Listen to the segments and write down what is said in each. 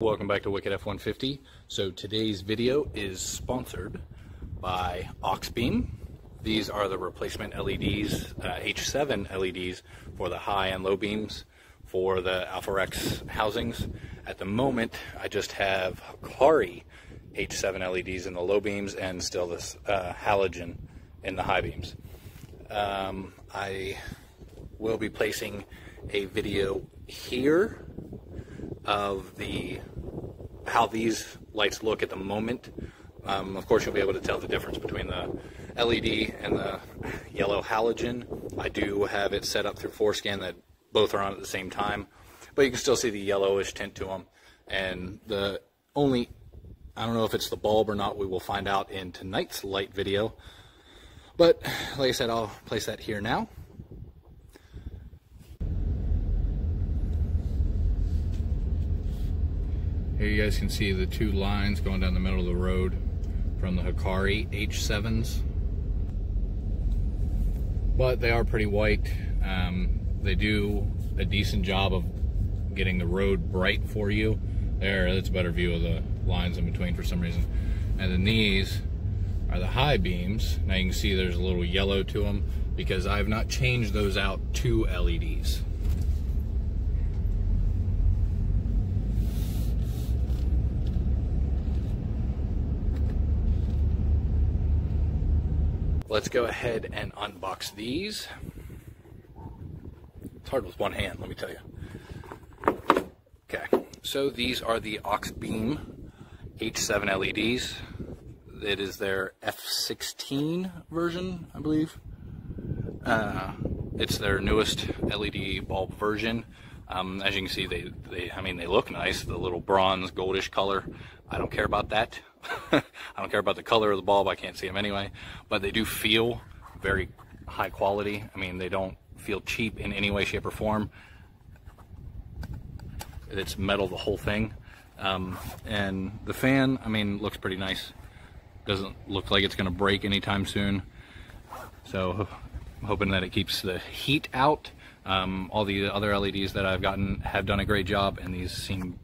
Welcome back to Wicked F-150. So today's video is sponsored by AUXBEAM. These are the replacement LEDs, H7 LEDs for the high and low beams for the Alpha-Rex housings. At the moment, I just have Hikari H7 LEDs in the low beams and still this halogen in the high beams. I will be placing a video here of how these lights look at the moment. Of course, you'll be able to tell the difference between the LED and the yellow halogen. I do have it set up through Forescan that both are on at the same time, but you can still see the yellowish tint to them. And I don't know if it's the bulb or not, we will find out in tonight's light video. But like I said, I'll place that here now. Here you guys can see the two lines going down the middle of the road from the Hikari H7s. But they are pretty white. They do a decent job of getting the road bright for you. That's a better view of the lines in between for some reason. And then these are the high beams. Now you can see there's a little yellow to them because I have not changed those out to LEDs. Let's go ahead and unbox these. It's hard with one hand, let me tell you. Okay, so these are the AUXBEAM H7 LEDs. It is their F16 version, I believe. It's their newest LED bulb version. As you can see, they look nice. The little bronze goldish color. I don't care about that. I don't care about the color of the bulb. I can't see them anyway. But they do feel very high quality. I mean, they don't feel cheap in any way, shape, or form. It's metal, the whole thing. And the fan, I mean, looks pretty nice. Doesn't look like it's going to break anytime soon. So I'm hoping that it keeps the heat out. All the other LEDs that I've gotten have done a great job, and these seem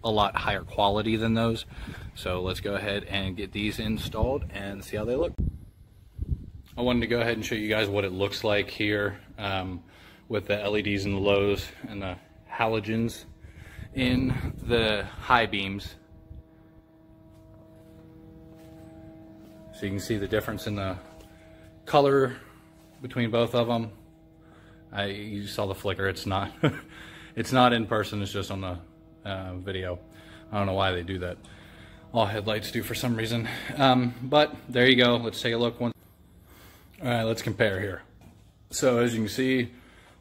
a lot higher quality than those. So let's go ahead and get these installed and see how they look. I wanted to go ahead and show you guys what it looks like here with the LEDs in the lows and the halogens in the high beams. So you can see the difference in the color between both of them. You saw the flicker. It's not it's not in person, it's just on the video. I don't know why they do that. All headlights do for some reason. But there you go. Let's take a look. All right, let's compare here. So as you can see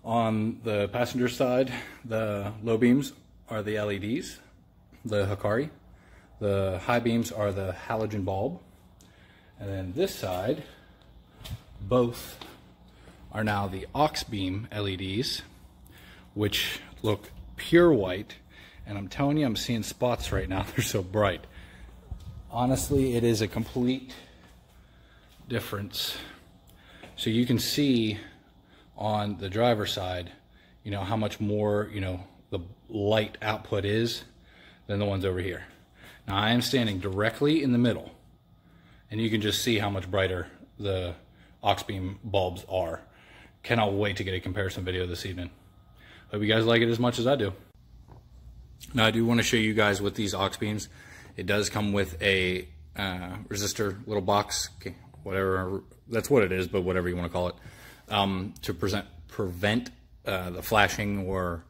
on the passenger side, the low beams are the LEDs, the Hikari. The high beams are the halogen bulb. And then this side, both are now the AUXBEAM LEDs, which look pure white. And I'm telling you, I'm seeing spots right now. They're so bright. Honestly, it is a complete difference. So you can see on the driver's side, you know, how much more, you know, the light output is than the ones over here. Now I am standing directly in the middle, and you can just see how much brighter the AUXBEAM bulbs are. Cannot wait to get a comparison video this evening. Hope you guys like it as much as I do. Now I do want to show you guys with these AUXBEAMs. It does come with a resistor little box, whatever, that's what it is, but whatever you want to call it, to prevent the flashing or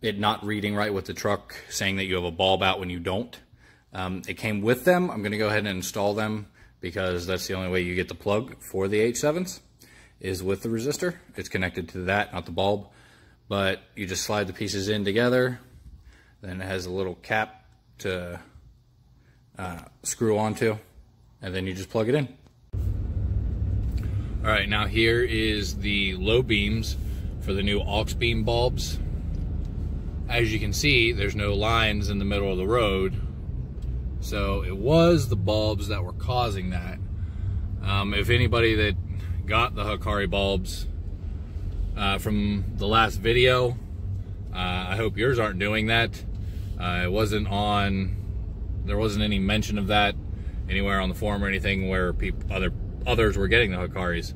it not reading right with the truck, saying that you have a bulb out when you don't. It came with them. I'm going to go ahead and install them because that's the only way you get the plug for the H7s is with the resistor. It's connected to that, not the bulb. But you just slide the pieces in together. Then it has a little cap to screw onto, and then you just plug it in. All right, now here is the low beams for the new AUXBEAM bulbs. As you can see, there's no lines in the middle of the road. So it was the bulbs that were causing that. If anybody that got the Hikari bulbs from the last video, I hope yours aren't doing that. It wasn't on, there wasn't any mention of that anywhere on the forum or anything where others were getting the Hikaris.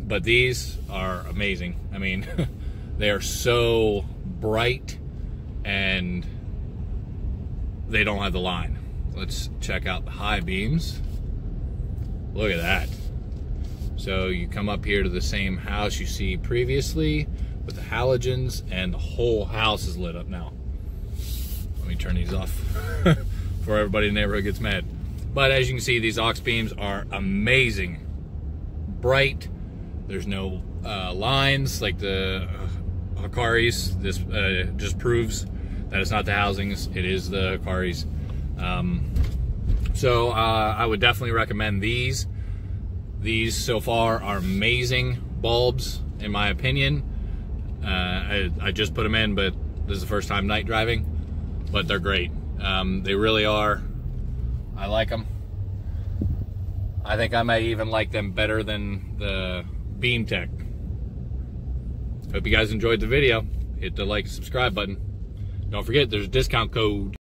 But these are amazing. I mean, they are so bright and they don't have the line. Let's check out the high beams. Look at that. So you come up here to the same house you see previously with the halogens, and the whole house is lit up now. Let me turn these off before everybody in the neighborhood gets mad. But as you can see, these aux beams are amazing. Bright. There's no lines like the Hikaris. This just proves that it's not the housings, it is the Hikaris. So I would definitely recommend these. These so far are amazing bulbs, in my opinion. I just put them in, but this is the first time night driving. But they're great. They really are. I like them. I think I may even like them better than the Beam Tech. Hope you guys enjoyed the video. Hit the like and subscribe button. Don't forget, there's a discount code.